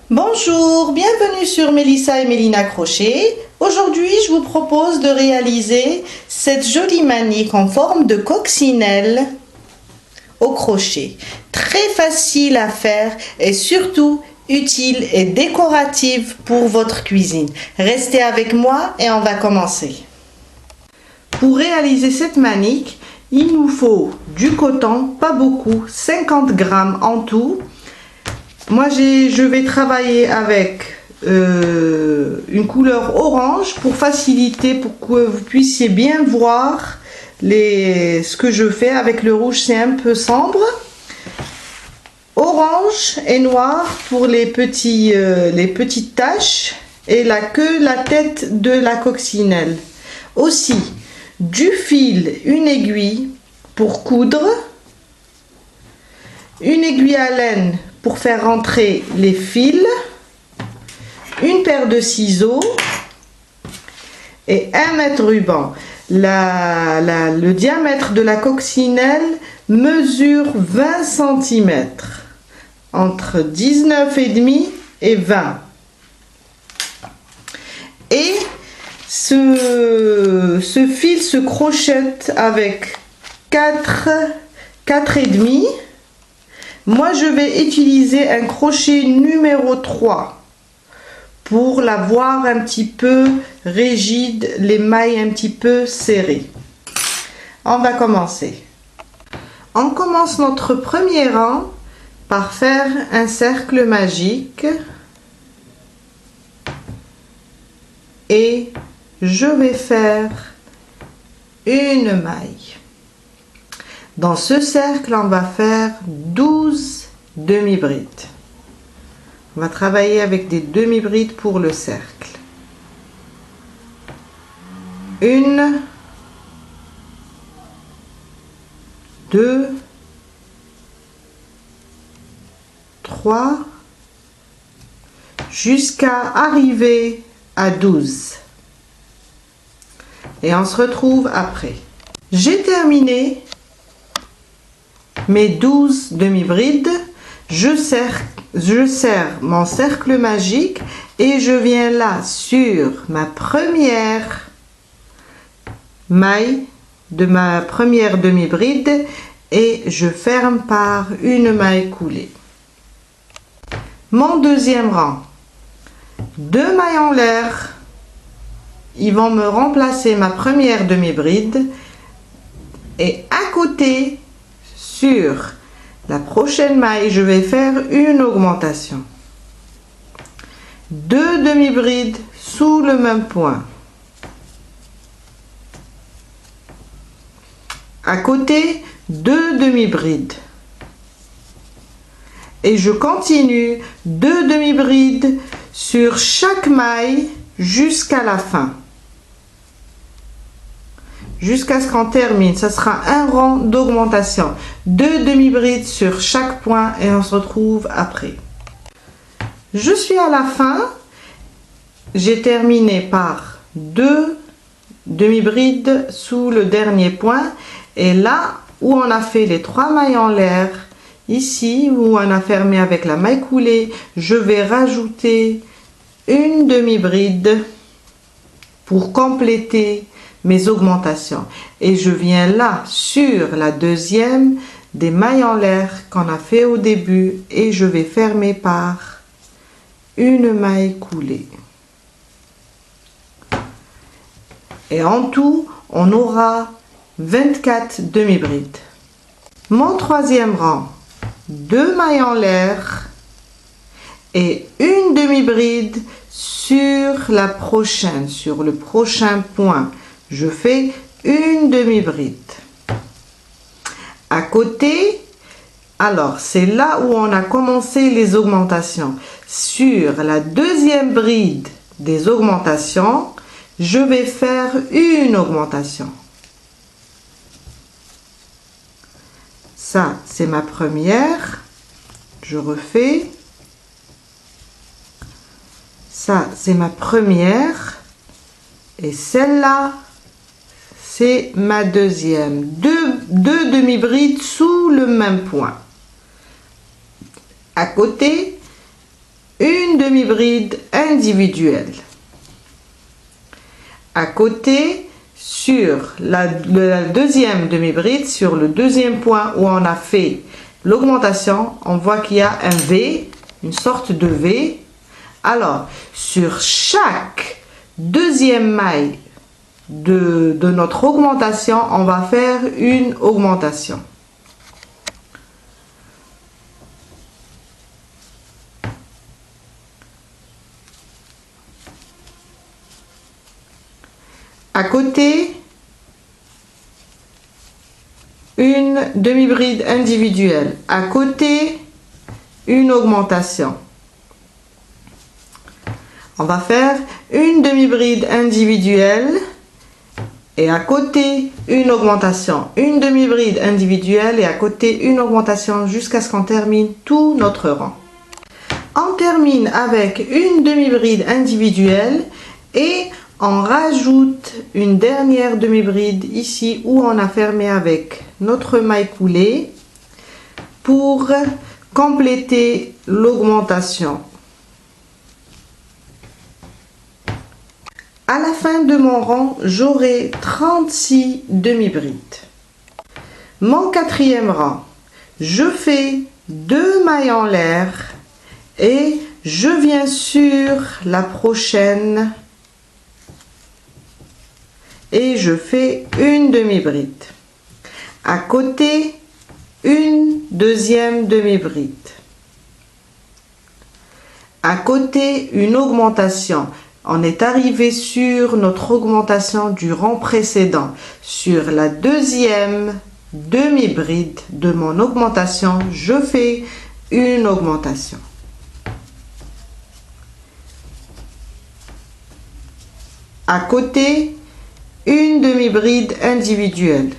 Bonjour, bienvenue sur Mélissa et Mélina Crochet. Aujourd'hui, je vous propose de réaliser cette jolie manique en forme de coccinelle au crochet. Très facile à faire et surtout utile et décorative pour votre cuisine. Restez avec moi et on va commencer. Pour réaliser cette manique, il nous faut du coton, pas beaucoup, 50 grammes en tout. Moi, je vais travailler avec une couleur orange pour faciliter, pour que vous puissiez bien voir ce que je fais. Avec le rouge, c'est un peu sombre. Orange et noir pour les petites taches et la queue, la tête de la coccinelle. Aussi, du fil, une aiguille pour coudre, une aiguille à laine pour faire rentrer les fils, une paire de ciseaux et 1 mètre ruban. Le diamètre de la coccinelle mesure 20 cm, entre 19,5 et 20. Et ce fil se crochette avec 4,5. Moi, je vais utiliser un crochet numéro 3 pour l'avoir un petit peu rigide, les mailles un petit peu serrées. On va commencer. On commence notre premier rang par faire un cercle magique et je vais faire une maille. Dans ce cercle, on va faire 12 demi-brides. On va travailler avec des demi-brides pour le cercle. 1, 2, 3, jusqu'à arriver à 12. Et on se retrouve après. J'ai terminé mes 12 demi-brides, je serre mon cercle magique et je viens là sur ma première maille de ma première demi-bride et je ferme par une maille coulée. Mon deuxième rang, 2 mailles en l'air, ils vont me remplacer ma première demi-bride et à côté, sur la prochaine maille, je vais faire une augmentation. 2 demi-brides sous le même point. À côté, 2 demi-brides. Et je continue 2 demi-brides sur chaque maille jusqu'à la fin. Jusqu'à ce qu'on termine, ça sera un rang d'augmentation. 2 demi-brides sur chaque point et on se retrouve après. Je suis à la fin. J'ai terminé par 2 demi-brides sous le dernier point. Et là où on a fait les 3 mailles en l'air, ici où on a fermé avec la maille coulée, je vais rajouter une demi-bride pour compléter mes augmentations et je viens là sur la deuxième des mailles en l'air qu'on a fait au début et je vais fermer par une maille coulée et en tout on aura 24 demi-brides. Mon troisième rang, 2 mailles en l'air et une demi-bride sur le prochain point. Je fais une demi-bride. À côté, alors c'est là où on a commencé les augmentations. Sur la deuxième bride des augmentations, je vais faire une augmentation. Ça, c'est ma première. Je refais. Ça, c'est ma première. Et celle-là, c'est ma deuxième. Deux demi-brides sous le même point. À côté, une demi-bride individuelle. À côté, sur la deuxième demi-bride, sur le deuxième point où on a fait l'augmentation, on voit qu'il y a un V, une sorte de V. Alors, sur chaque deuxième maille de notre augmentation, on va faire une augmentation. À côté, une demi-bride individuelle. À côté, une augmentation. On va faire une demi-bride individuelle et à côté, une augmentation. Une demi-bride individuelle et à côté, une augmentation jusqu'à ce qu'on termine tout notre rang. On termine avec une demi-bride individuelle et on rajoute une dernière demi-bride ici où on a fermé avec notre maille coulée pour compléter l'augmentation. À la fin de mon rang, j'aurai 36 demi-brides. Mon quatrième rang, je fais 2 mailles en l'air et je viens sur la prochaine et je fais une demi-bride. À côté, une deuxième demi-bride. À côté, une augmentation. On est arrivé sur notre augmentation du rang précédent. Sur la deuxième demi-bride de mon augmentation, je fais une augmentation. À côté, une demi-bride individuelle.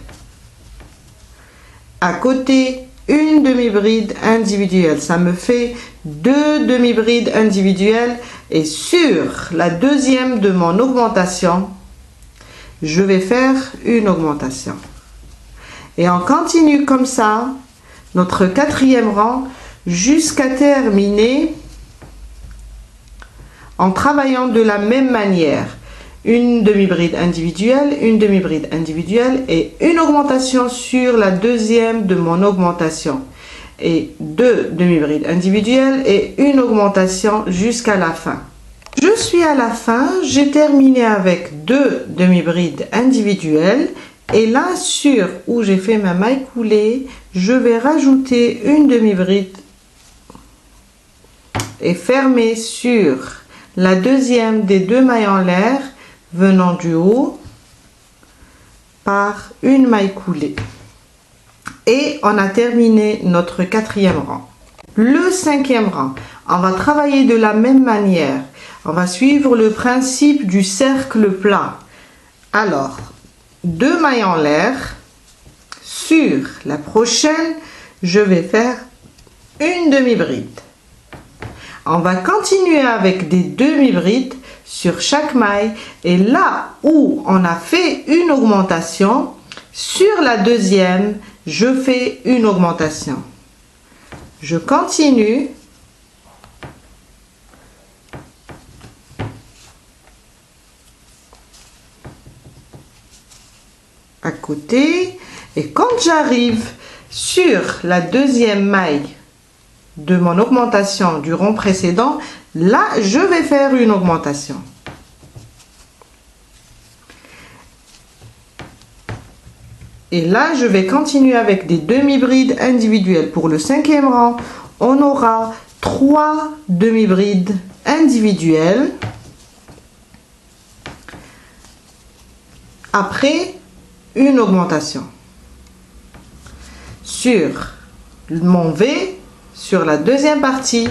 À côté, une demi-bride individuelle. Ça me fait 2 demi-brides individuelles et sur la deuxième de mon augmentation, je vais faire une augmentation. Et on continue comme ça, notre quatrième rang, jusqu'à terminer en travaillant de la même manière. Une demi-bride individuelle et une augmentation sur la deuxième de mon augmentation. Et 2 demi-brides individuelles et une augmentation jusqu'à la fin. Je suis à la fin, j'ai terminé avec 2 demi-brides individuelles et là sur où j'ai fait ma maille coulée, je vais rajouter une demi-bride et fermer sur la deuxième des 2 mailles en l'air venant du haut par une maille coulée. Et on a terminé notre quatrième rang. Le cinquième rang, on va travailler de la même manière. On va suivre le principe du cercle plat. Alors, 2 mailles en l'air. Sur la prochaine, je vais faire une demi-bride. On va continuer avec des demi-brides sur chaque maille. Et là où on a fait une augmentation, sur la deuxième, je fais une augmentation. Je continue. À côté. Et quand j'arrive sur la deuxième maille de mon augmentation du rond précédent, là, je vais faire une augmentation. Et là, je vais continuer avec des demi-brides individuelles. Pour le cinquième rang, on aura 3 demi-brides individuelles. Après, une augmentation. Sur mon V, sur la deuxième partie,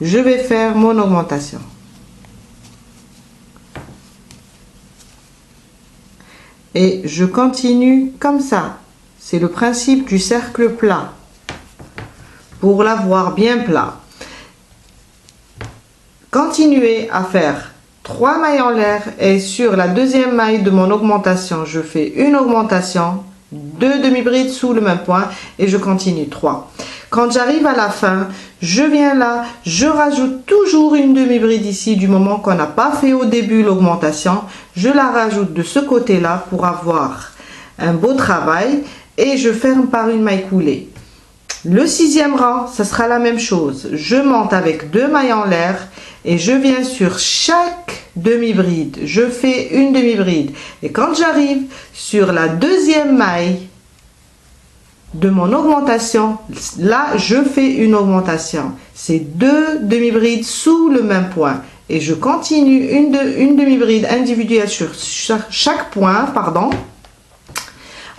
je vais faire mon augmentation. Et je continue comme ça. C'est le principe du cercle plat. Pour l'avoir bien plat. Continuez à faire 3 mailles en l'air et sur la deuxième maille de mon augmentation, je fais une augmentation, 2 demi-brides sous le même point et je continue 3. Quand j'arrive à la fin, je viens là, je rajoute toujours une demi-bride ici du moment qu'on n'a pas fait au début l'augmentation. Je la rajoute de ce côté-là pour avoir un beau travail et je ferme par une maille coulée. Le 6e rang, ça sera la même chose. Je monte avec 2 mailles en l'air et je viens sur chaque demi-bride. Je fais une demi-bride. Et quand j'arrive sur la 2e maille de mon augmentation, là, je fais une augmentation. C'est 2 demi-brides sous le même point. Et je continue une demi-bride individuelle sur chaque point, pardon.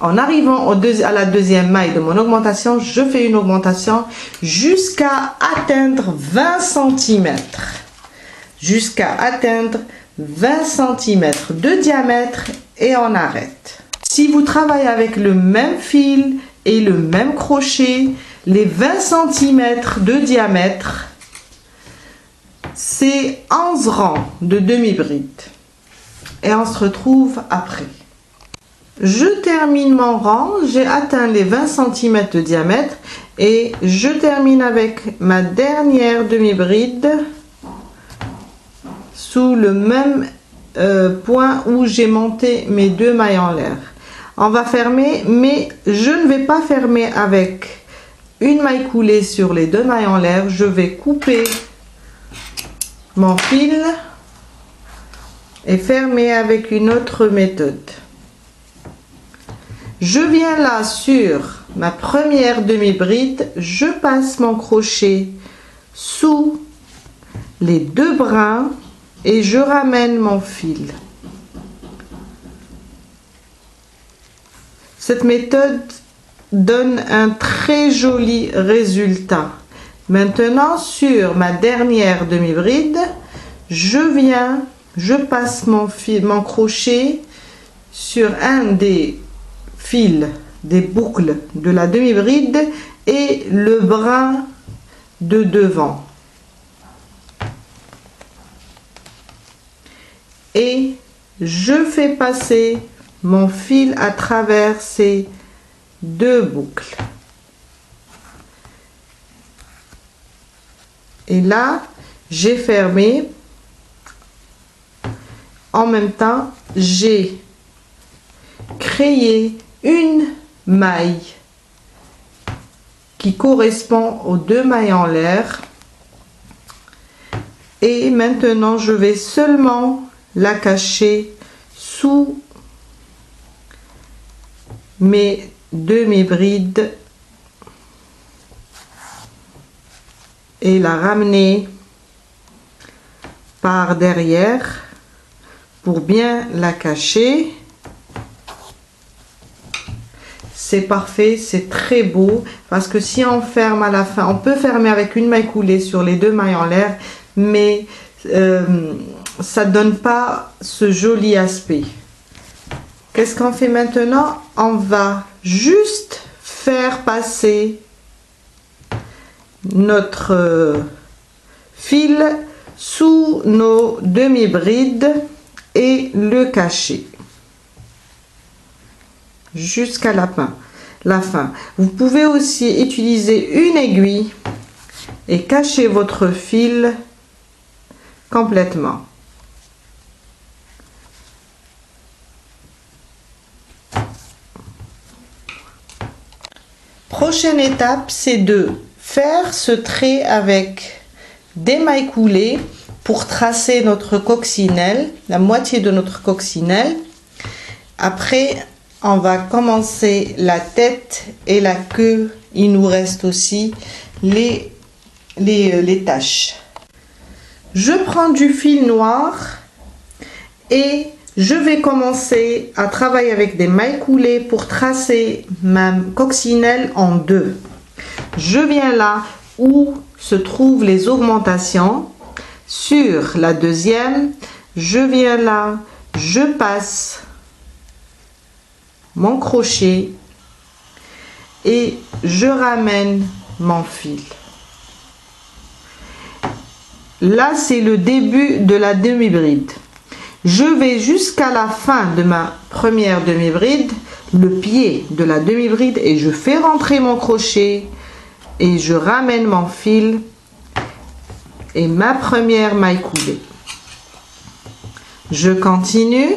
En arrivant à la 2e maille de mon augmentation, je fais une augmentation jusqu'à atteindre 20 cm. Jusqu'à atteindre 20 cm de diamètre et on arrête. Si vous travaillez avec le même fil et le même crochet, les 20 cm de diamètre, c'est 11 rangs de demi-bride. Et on se retrouve après. Je termine mon rang, j'ai atteint les 20 cm de diamètre et je termine avec ma dernière demi-bride sous le même point où j'ai monté mes 2 mailles en l'air. On va fermer, mais je ne vais pas fermer avec une maille coulée sur les 2 mailles en l'air. Je vais couper mon fil et fermer avec une autre méthode. Je viens là sur ma première demi-bride, je passe mon crochet sous les 2 brins et je ramène mon fil. Cette méthode donne un très joli résultat. Maintenant, sur ma dernière demi-bride, je passe mon crochet sur un des fils, des boucles de la demi-bride et le brin de devant. Et je fais passer mon fil à travers ces 2 boucles. Et là, j'ai fermé. En même temps, j'ai créé une maille qui correspond aux 2 mailles en l'air. Et maintenant, je vais seulement la cacher sous mes demi-brides et la ramener par derrière pour bien la cacher. C'est parfait, c'est très beau parce que si on ferme à la fin, on peut fermer avec une maille coulée sur les 2 mailles en l'air, mais ça donne pas ce joli aspect. Qu'est-ce qu'on fait maintenant? On va juste faire passer notre fil sous nos demi-brides et le cacher jusqu'à la fin. Vous pouvez aussi utiliser une aiguille et cacher votre fil complètement. Prochaine étape, c'est de faire ce trait avec des mailles coulées pour tracer notre coccinelle, la moitié de notre coccinelle. Après, on va commencer la tête et la queue. Il nous reste aussi les taches. Je prends du fil noir et je vais commencer à travailler avec des mailles coulées pour tracer ma coccinelle en 2. Je viens là où se trouvent les augmentations. Sur la 2e, je viens là, je passe mon crochet et je ramène mon fil. Là, c'est le début de la demi-bride. Je vais jusqu'à la fin de ma première demi-bride, le pied de la demi-bride, et je fais rentrer mon crochet et je ramène mon fil et ma première maille coulée. Je continue.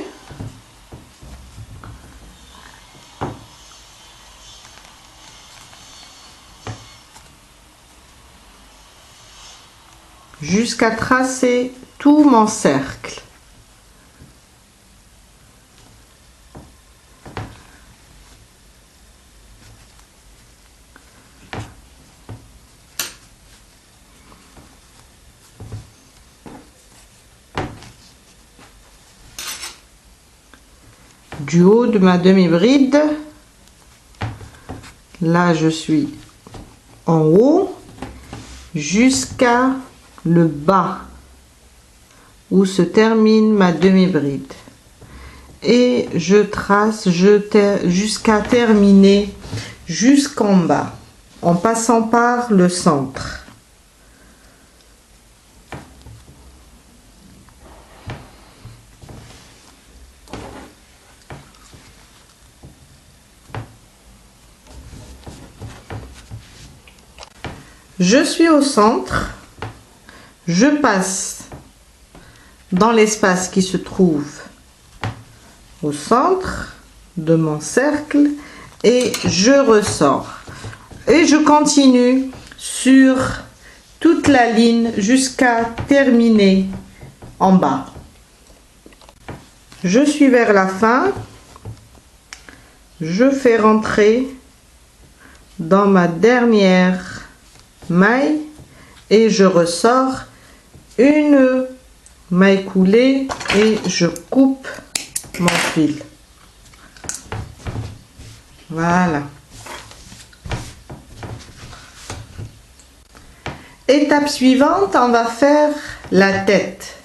Jusqu'à tracer tout mon cercle. Du haut de ma demi-bride, là je suis en haut, jusqu'à le bas où se termine ma demi-bride, et je trace jusqu'à terminer jusqu'en bas en passant par le centre. Je suis au centre, je passe dans l'espace qui se trouve au centre de mon cercle et je ressors. Et je continue sur toute la ligne jusqu'à terminer en bas. Je suis vers la fin, je fais rentrer dans ma dernière maille et je ressors une maille coulée et je coupe mon fil. Voilà. Étape suivante, on va faire la tête.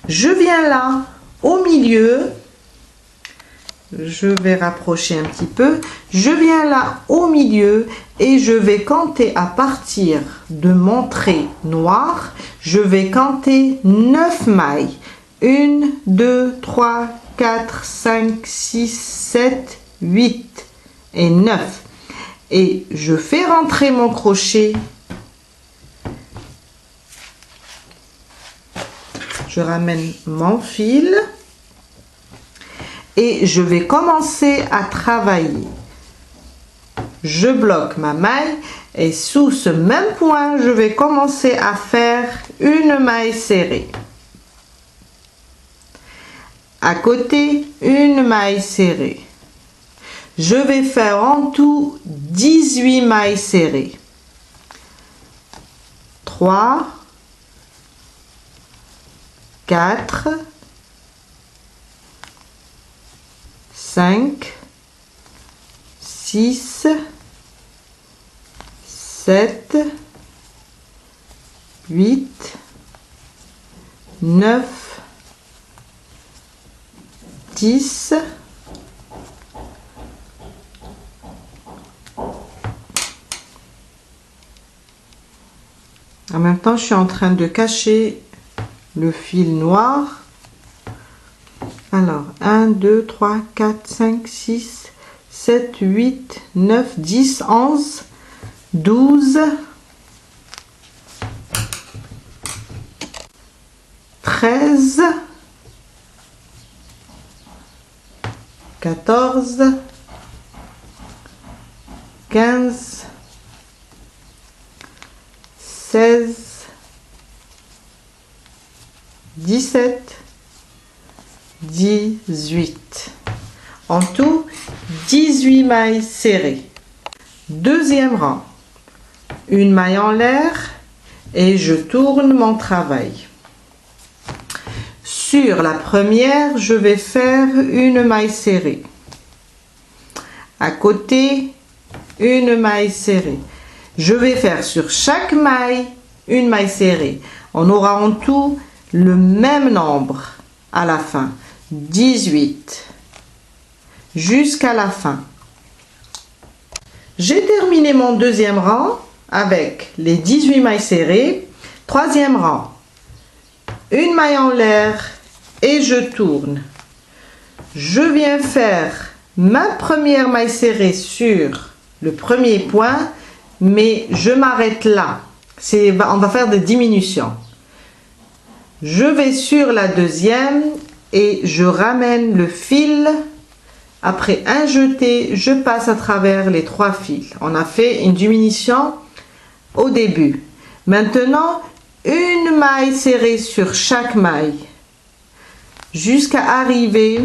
Je viens là au milieu. Je vais rapprocher un petit peu. Je viens là au milieu et je vais compter à partir de mon trait noir. Je vais compter 9 mailles. 1, 2, 3, 4, 5, 6, 7, 8 et 9. Et je fais rentrer mon crochet. Je ramène mon fil. Et je vais commencer à travailler. Je bloque ma maille et sous ce même point, je vais commencer à faire une maille serrée. À côté, une maille serrée. Je vais faire en tout 18 mailles serrées. 3, 4, 5, 6, 7, 8, 9, 10, 11. En même temps, je suis en train de cacher le fil noir. Alors, 1, 2, 3, 4, 5, 6, 7, 8, 9, 10, 11, 12, 13, 14, 15, 16, 17, 18. En tout, 18 mailles serrées. Deuxième rang. Une maille en l'air et je tourne mon travail. Sur la première, je vais faire une maille serrée. À côté, une maille serrée. Je vais faire sur chaque maille une maille serrée. On aura en tout le même nombre à la fin. 18 jusqu'à la fin. J'ai terminé mon deuxième rang avec les 18 mailles serrées. Troisième rang, une maille en l'air et je tourne. Je viens faire ma première maille serrée sur le premier point mais je m'arrête là. On va faire des diminutions. Je vais sur la deuxième et je ramène le fil. Après un jeté, je passe à travers les 3 fils. On a fait une diminution au début. Maintenant, une maille serrée sur chaque maille jusqu'à arriver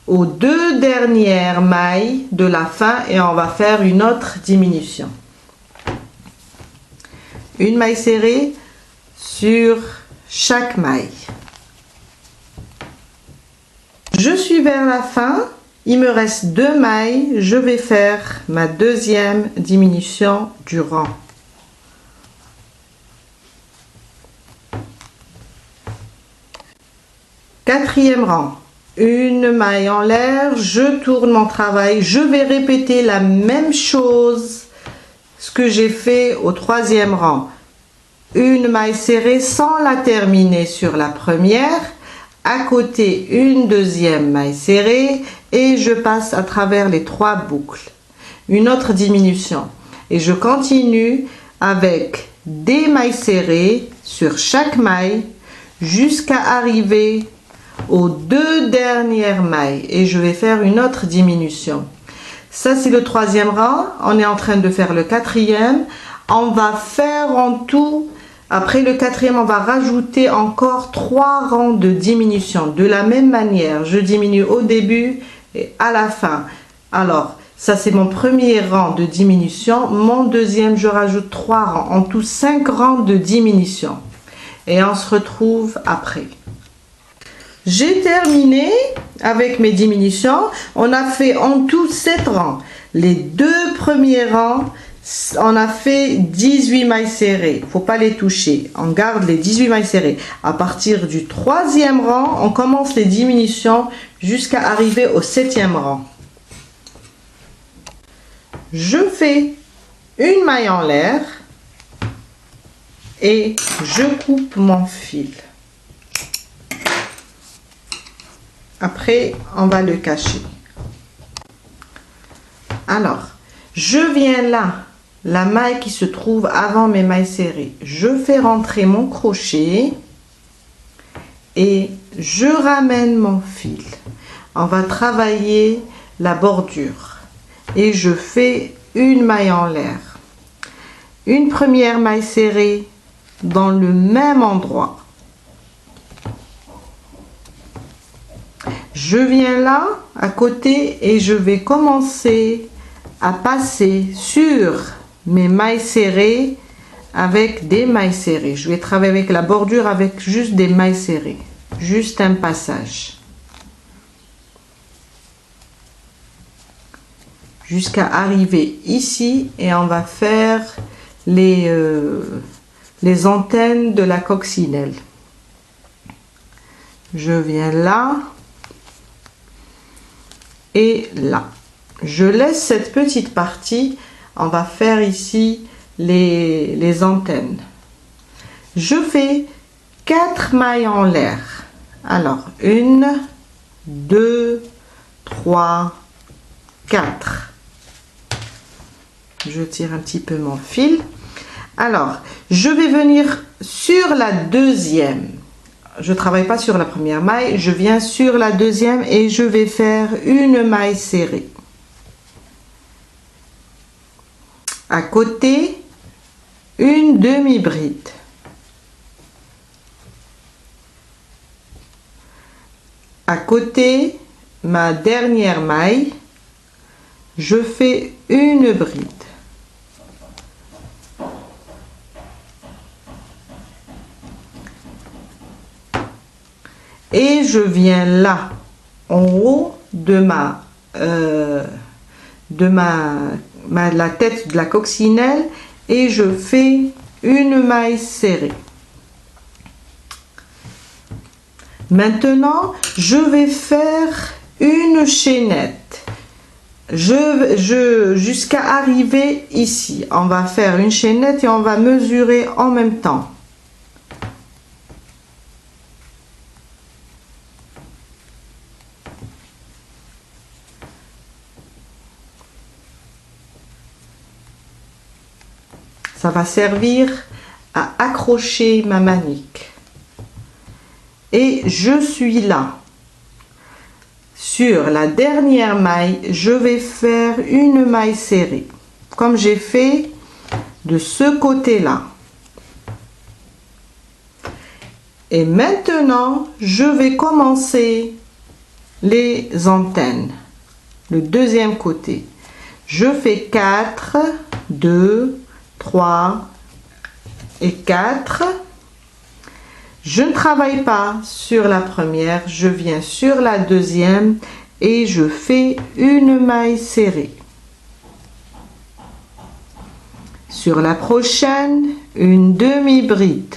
aux 2 dernières mailles de la fin et on va faire une autre diminution. Une maille serrée sur chaque maille. Je suis vers la fin. Il me reste 2 mailles. Je vais faire ma deuxième diminution du rang. Quatrième rang. Une maille en l'air. Je tourne mon travail. Je vais répéter la même chose ce que j'ai fait au 3e rang. Une maille serrée sans la terminer sur la première. À côté, une deuxième maille serrée et je passe à travers les 3 boucles. Une autre diminution. Et je continue avec des mailles serrées sur chaque maille jusqu'à arriver aux 2 dernières mailles. Et je vais faire une autre diminution. Ça, c'est le 3e rang. On est en train de faire le 4e. On va faire en tout... Après le 4e, on va rajouter encore 3 rangs de diminution. De la même manière, je diminue au début et à la fin. Alors, ça c'est mon premier rang de diminution. Mon deuxième, je rajoute 3 rangs. En tout, 5 rangs de diminution. Et on se retrouve après. J'ai terminé avec mes diminutions. On a fait en tout 7 rangs. Les 2 premiers rangs, on a fait 18 mailles serrées. Faut pas les toucher. On garde les 18 mailles serrées. À partir du 3e rang, on commence les diminutions jusqu'à arriver au 7e rang. Je fais une maille en l'air et je coupe mon fil. Après, on va le cacher. Alors, je viens là. La maille qui se trouve avant mes mailles serrées, je fais rentrer mon crochet et je ramène mon fil. On va travailler la bordure et je fais une maille en l'air. Une première maille serrée dans le même endroit. Je viens là à côté et je vais commencer à passer sur mes mailles serrées avec des mailles serrées. Je vais travailler avec la bordure avec juste des mailles serrées, juste un passage jusqu'à arriver ici et on va faire les antennes de la coccinelle. Je viens là et là. Je laisse cette petite partie. On va faire ici les antennes. Je fais 4 mailles en l'air. Alors, 1, 2, 3, 4. Je tire un petit peu mon fil. Alors, je vais venir sur la deuxième. Je ne travaille pas sur la première maille. Je viens sur la deuxième et je vais faire une maille serrée. À côté, une demi-bride. À côté, ma dernière maille, je fais une bride. Et je viens là, en haut de la tête de la coccinelle et je fais une maille serrée. Maintenant, je vais faire une chaînette. Jusqu'à arriver ici. On va faire une chaînette et on va mesurer en même temps. Ça va servir à accrocher ma manique. Et je suis là. Sur la dernière maille, je vais faire une maille serrée, comme j'ai fait de ce côté-là. Et maintenant, je vais commencer les antennes, le deuxième côté. Je fais 4, 2, 3 et 4. Je ne travaille pas sur la première, je viens sur la deuxième et je fais une maille serrée. Sur la prochaine, une demi-bride.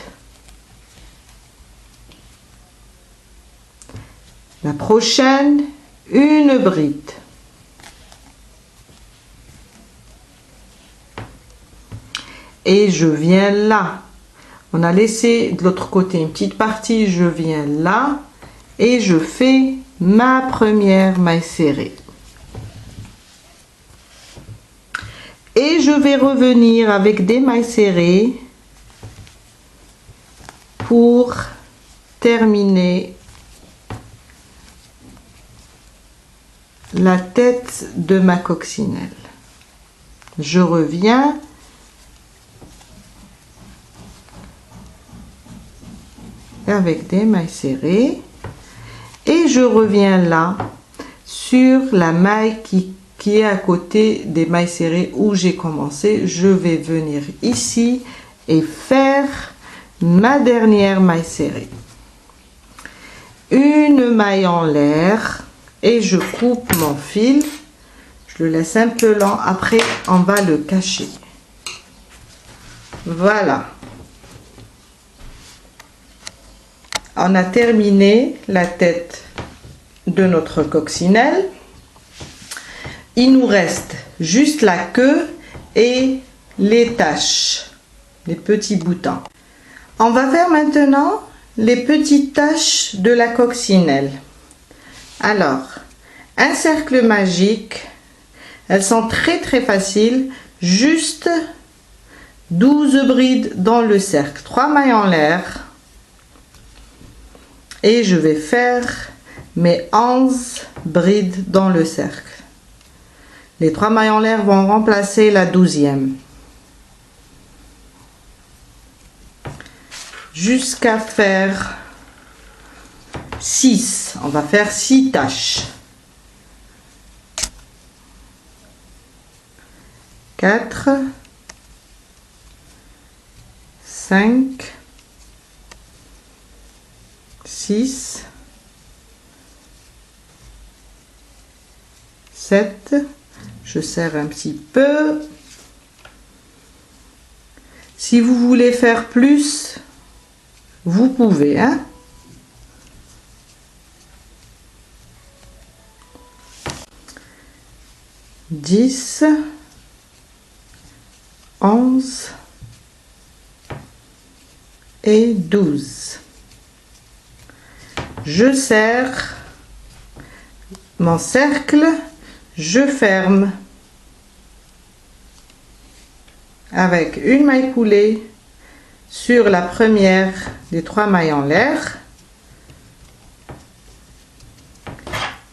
La prochaine, une bride. Et je viens là. On a laissé de l'autre côté une petite partie, je viens là et je fais ma première maille serrée. Et je vais revenir avec des mailles serrées pour terminer la tête de ma coccinelle. Je reviens avec des mailles serrées et je reviens là sur la maille qui est à côté des mailles serrées où j'ai commencé. Je vais venir ici et faire ma dernière maille serrée. Une maille en l'air et je coupe mon fil. Je le laisse un peu lent, après on va le cacher. Voilà. On a terminé la tête de notre coccinelle. Il nous reste juste la queue et les taches, les petits boutons. On va faire maintenant les petites taches de la coccinelle. Alors, un cercle magique, elles sont très faciles, juste 12 brides dans le cercle, 3 mailles en l'air. Et je vais faire mes 11 brides dans le cercle. Les 3 mailles en l'air vont remplacer la 12e. Jusqu'à faire 6. On va faire 6 taches. 4, 5, 6, 7, je serre un petit peu. Si vous voulez faire plus, vous pouvez, hein. 10, 11 et 12. Je serre mon cercle, je ferme avec une maille coulée sur la première des 3 mailles en l'air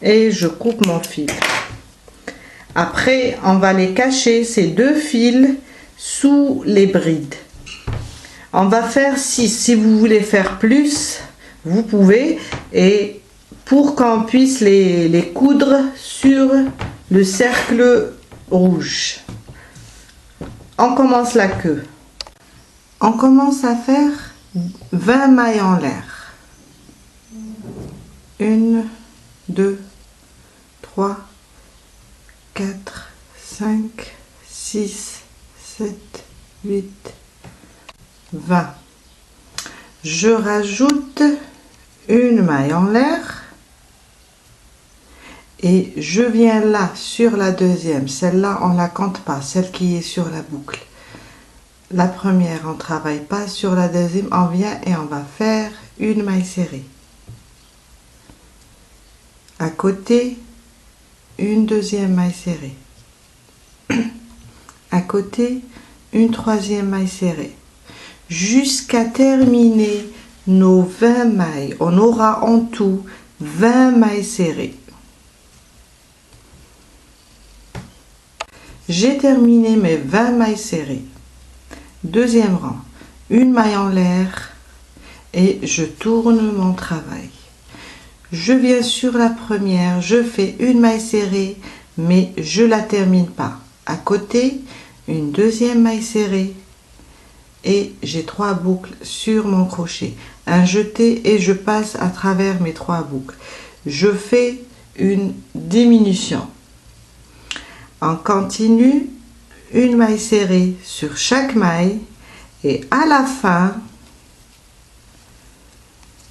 et je coupe mon fil. Après, on va les cacher, ces 2 fils, sous les brides. On va faire 6. Si vous voulez faire plus, vous pouvez, et pour qu'on puisse les coudre sur le cercle rouge. On commence la queue. On commence à faire 20 mailles en l'air. 1, 2, 3, 4, 5, 6, 7, 8, 20. Je rajoute une maille en l'air et je viens là sur la deuxième. Celle-là, on la compte pas, celle qui est sur la boucle. La première, on travaille pas. Sur la deuxième, on vient et on va faire une maille serrée. À côté, une deuxième maille serrée. À côté, une troisième maille serrée, jusqu'à terminer nos 20 mailles. On aura en tout 20 mailles serrées. J'ai terminé mes 20 mailles serrées. Deuxième rang, une maille en l'air et je tourne mon travail. Je viens sur la première, je fais une maille serrée, mais je la termine pas. À côté, une deuxième maille serrée et j'ai 3 boucles sur mon crochet. Un jeté et je passe à travers mes 3 boucles. Je fais une diminution. On continue, une maille serrée sur chaque maille et à la fin,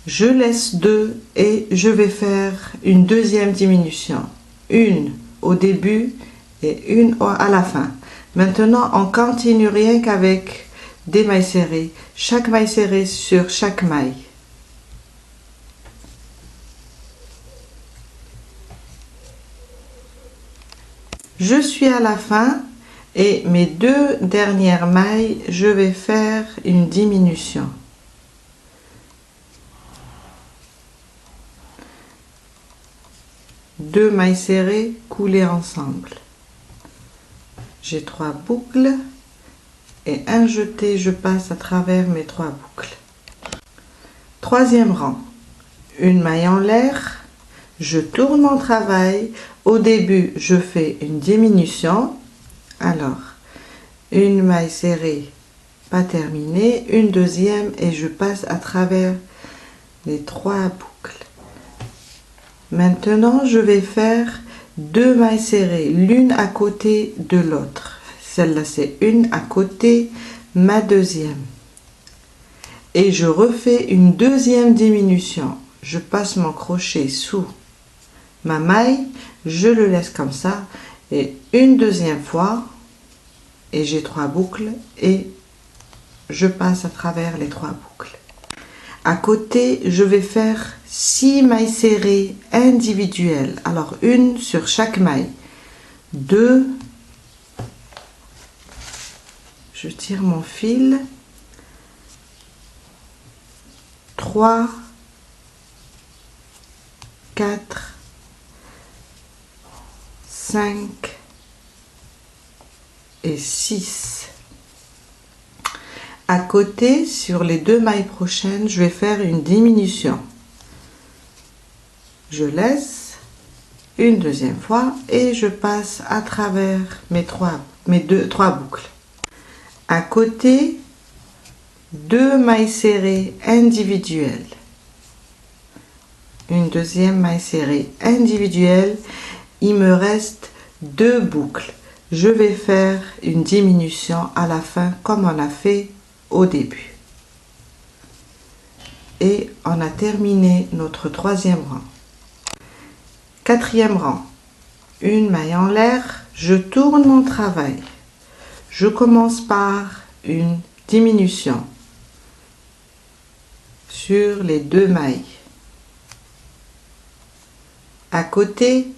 je laisse 2 et je vais faire une deuxième diminution. Une au début et une à la fin. Maintenant, on continue rien qu'avec des mailles serrées. Chaque maille serrée sur chaque maille. Je suis à la fin et mes 2 dernières mailles, je vais faire une diminution. Deux mailles serrées coulées ensemble. J'ai 3 boucles et un jeté, je passe à travers mes 3 boucles. Troisième rang, une maille en l'air, je tourne mon travail. Au début, je fais une diminution. Alors, une maille serrée pas terminée, une deuxième et je passe à travers les 3 boucles. Maintenant, je vais faire 2 mailles serrées, l'une à côté de l'autre. Celle-là, c'est une à côté, ma deuxième. Et je refais une deuxième diminution. Je passe mon crochet sous ma maille, je le laisse comme ça et une deuxième fois et j'ai 3 boucles et je passe à travers les 3 boucles. À côté, je vais faire 6 mailles serrées individuelles. Alors une sur chaque maille. 2, je tire mon fil. 3, 4, 5 et 6. À côté, sur les 2 mailles prochaines, je vais faire une diminution. Je laisse une deuxième fois et je passe à travers mes 3 boucles. À côté, 2 mailles serrées individuelles. Une deuxième maille serrée individuelle. Il me reste 2 boucles. Je vais faire une diminution à la fin comme on a fait au début. Et on a terminé notre 3e rang. 4e rang. Une maille en l'air. Je tourne mon travail. Je commence par une diminution sur les 2 mailles. À côté,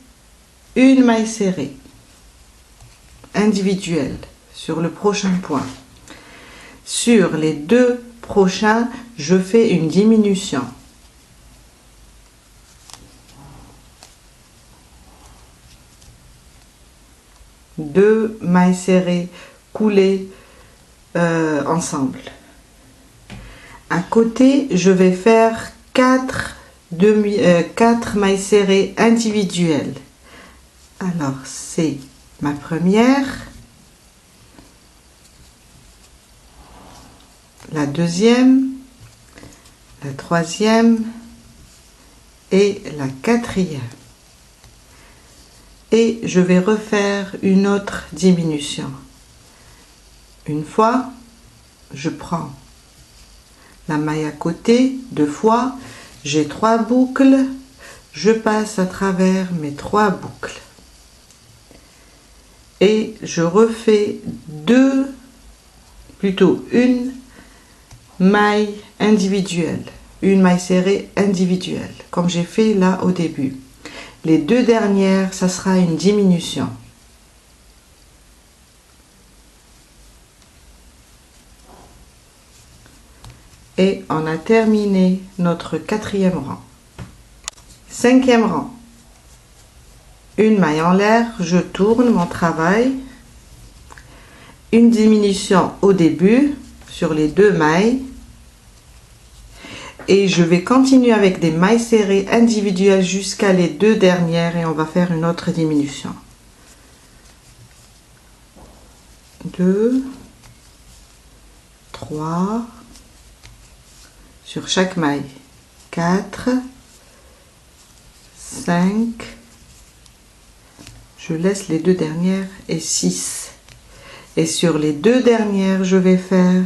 une maille serrée individuelle sur le prochain point. Sur les 2 prochains, je fais une diminution. Deux mailles serrées coulées ensemble. À côté, je vais faire 4 mailles serrées individuelles. Alors, c'est ma première, la deuxième, la troisième et la 4e. Et je vais refaire une autre diminution. Une fois, je prends la maille à côté, 2 fois, j'ai 3 boucles, je passe à travers mes 3 boucles. Et je refais une maille individuelle, une maille serrée individuelle, comme j'ai fait là au début. Les 2 dernières, ça sera une diminution. et on a terminé notre 4e rang. 5e rang, une maille en l'air, je tourne mon travail, une diminution au début sur les 2 mailles et je vais continuer avec des mailles serrées individuelles jusqu'à les 2 dernières et on va faire une autre diminution. 2, 3, sur chaque maille, 4, 5, je laisse les 2 dernières et 6. Et sur les 2 dernières, je vais faire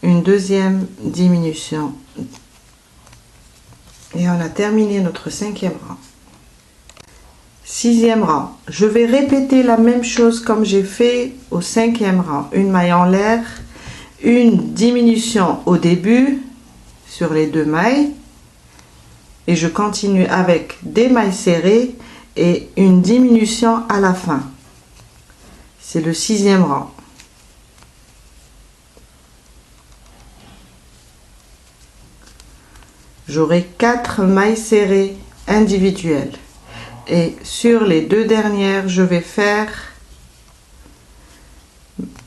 une deuxième diminution. Et on a terminé notre 5e rang. 6e rang, je vais répéter la même chose comme j'ai fait au 5e rang. Une maille en l'air, une diminution au début sur les 2 mailles et je continue avec des mailles serrées et une diminution à la fin. C'est le 6e rang. J'aurai 4 mailles serrées individuelles et sur les 2 dernières je vais faire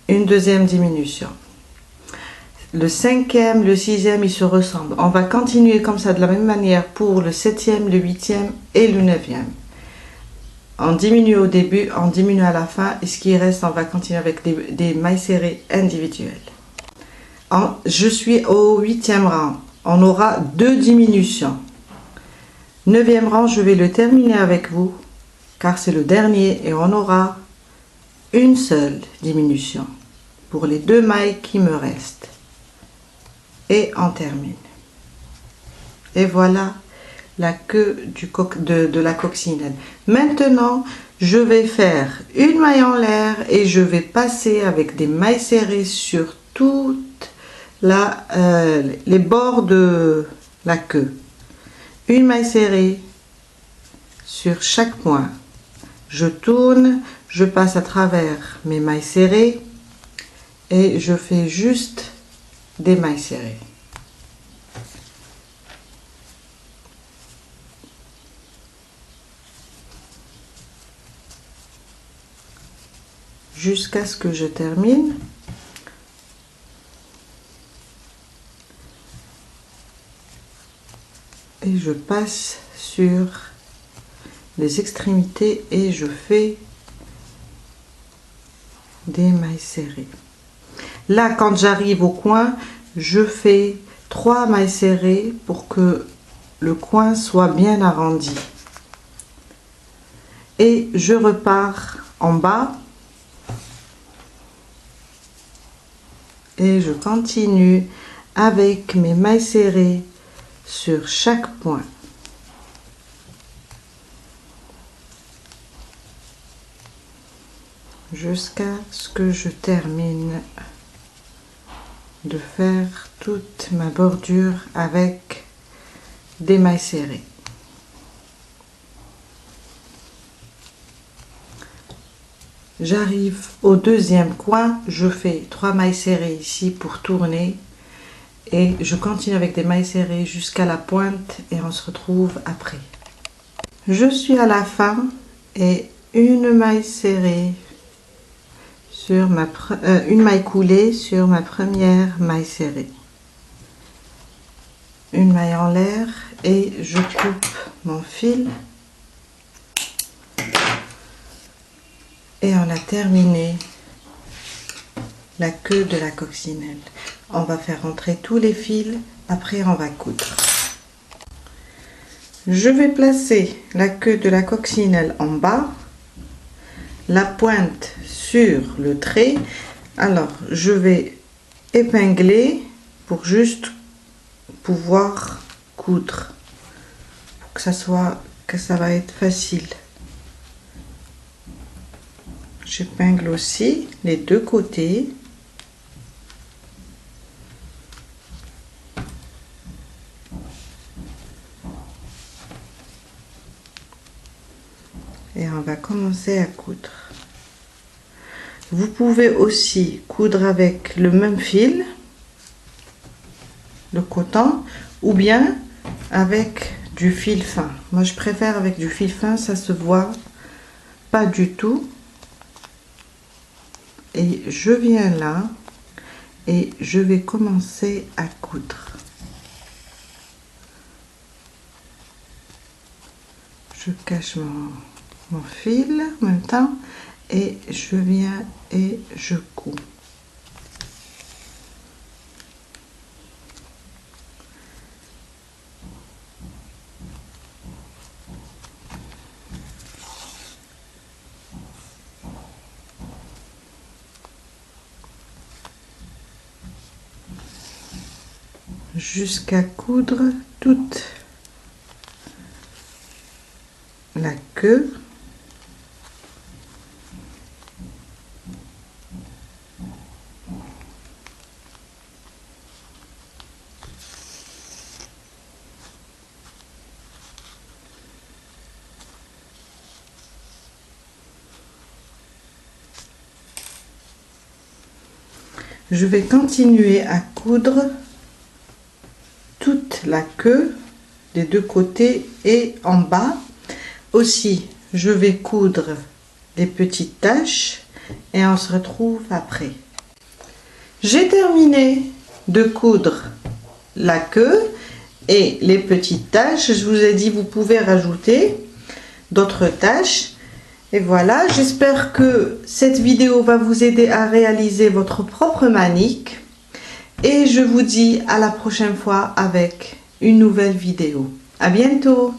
une deuxième diminution. Le 5e, le 6e, ils se ressemblent. On va continuer comme ça de la même manière pour le 7e, le 8e et le 9e. On diminue au début, on diminue à la fin et ce qui reste, on va continuer avec des mailles serrées individuelles. Je suis au 8e rang. On aura 2 diminutions. 9e rang, je vais le terminer avec vous car c'est le dernier et on aura une seule diminution pour les 2 mailles qui me restent. Et on termine. Et voilà la queue de la coccinelle. Maintenant, je vais faire une maille en l'air et je vais passer avec des mailles serrées sur toutes les bords de la queue. Une maille serrée sur chaque point. Je tourne, je passe à travers mes mailles serrées et je fais juste des mailles serrées. Jusqu'à ce que je termine. Et je passe sur les extrémités et je fais des mailles serrées. Là, quand j'arrive au coin, je fais 3 mailles serrées pour que le coin soit bien arrondi. Et je repars en bas. Et je continue avec mes mailles serrées sur chaque point. Jusqu'à ce que je termine de faire toute ma bordure avec des mailles serrées. J'arrive au 2e coin, je fais 3 mailles serrées ici pour tourner et je continue avec des mailles serrées jusqu'à la pointe et on se retrouve après. Je suis à la fin et une maille serrée sur une maille coulée sur ma première maille serrée. Une maille en l'air et je coupe mon fil. Et on a terminé la queue de la coccinelle. On va faire entrer tous les fils, après on va coudre. Je vais placer la queue de la coccinelle en bas, la pointe sur le trait. Alors je vais épingler pour juste pouvoir coudre, pour que ça va être facile. J'épingle aussi les 2 côtés. Et on va commencer à coudre. Vous pouvez aussi coudre avec le même fil. le coton ou bien avec du fil fin. Moi je préfère avec du fil fin, ça se voit pas du tout. Et je viens là et je vais commencer à coudre. Je cache mon fil en même temps et je viens et je couds. Jusqu'à coudre toute la queue. Je vais continuer à coudre toute la queue des deux côtés et en bas. Aussi, je vais coudre des petites taches et on se retrouve après. J'ai terminé de coudre la queue et les petites taches. Je vous ai dit, vous pouvez rajouter d'autres taches. Et voilà, j'espère que cette vidéo va vous aider à réaliser votre propre manique. Et je vous dis à la prochaine fois avec une nouvelle vidéo. À bientôt!